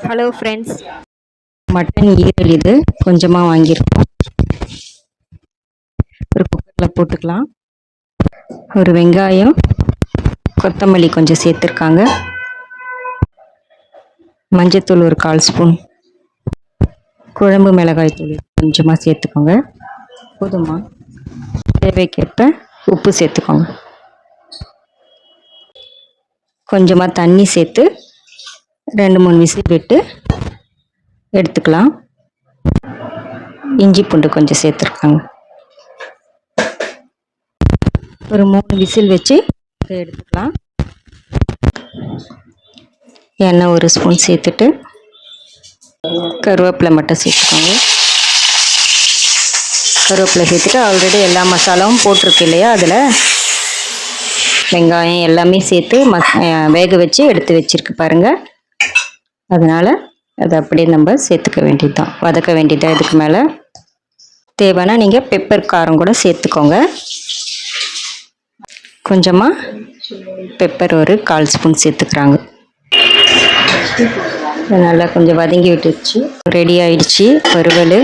Hello friends, mutton ஈரல் இது கொஞ்சமாக வாங்கியிருக்கோம். ஒரு குக்கரில் போட்டுக்கலாம். ஒரு வெங்காயம், கொத்தமல்லி கொஞ்சம் சேர்த்துருக்காங்க. மஞ்சத்தூள் ஒரு 1/4 ஸ்பூன், குழம்பு மிளகாய் தூள் கொஞ்சமாக சேர்த்துக்கோங்க. போதுமா? தேவைக்கேற்ப உப்பு சேர்த்துக்கோங்க. கொஞ்சமாக தண்ணி சேர்த்து 2-3 விசில் விட்டு எடுத்துக்கலாம். இஞ்சி பூண்டு கொஞ்சம் சேர்த்துருக்காங்க. ஒரு 3 விசில் வச்சு எடுத்துக்கலாம். எண்ணெய் 1 ஸ்பூன் சேர்த்துட்டு கருவேப்பிலை மட்டும் சேர்த்துக்கோங்க. கருவேப்பிலை சேர்த்துட்டு ஆல்ரெடி எல்லா மசாலாவும் போட்டிருக்கு இல்லையா, அதில் வெங்காயம் எல்லாமே சேர்த்து வேக வச்சு எடுத்து வச்சிருக்கு பாருங்கள். அதனால் அதை அப்படியே நம்ம சேர்த்துக்க வேண்டியது தான், வதக்க வேண்டியது தான். இதுக்கு மேலே தேவைன்னா நீங்கள் பெப்பர் காரம் கூட சேர்த்துக்கோங்க. கொஞ்சமாக பெப்பர் ஒரு 1/4 ஸ்பூன் சேர்த்துக்கிறாங்க. நல்லா கொஞ்சம் வதங்கி விட்டுச்சு. ரெடி ஆயிடுச்சு வறுவல்.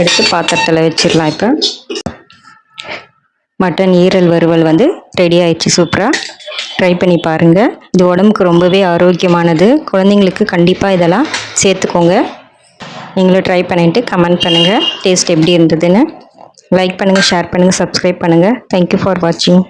எடுத்து பாத்திரத்தில் வச்சிடலாம். இப்போ மட்டன் ஈரல் வறுவல் ரெடி ஆயிடுச்சு. சூப்பராக ட்ரை பண்ணி பாருங்கள். இது உடம்புக்கு ரொம்பவே ஆரோக்கியமானது. குழந்தைங்களுக்கு கண்டிப்பாக இதெல்லாம் சேர்த்துக்கோங்க. நீங்களும் ட்ரை பண்ணிவிட்டு கமெண்ட் பண்ணுங்கள் டேஸ்ட் எப்படி இருந்ததுன்னு. லைக் பண்ணுங்கள், ஷேர் பண்ணுங்கள், சப்ஸ்கிரைப் பண்ணுங்கள். தேங்க்யூ ஃபார் வாட்சிங்.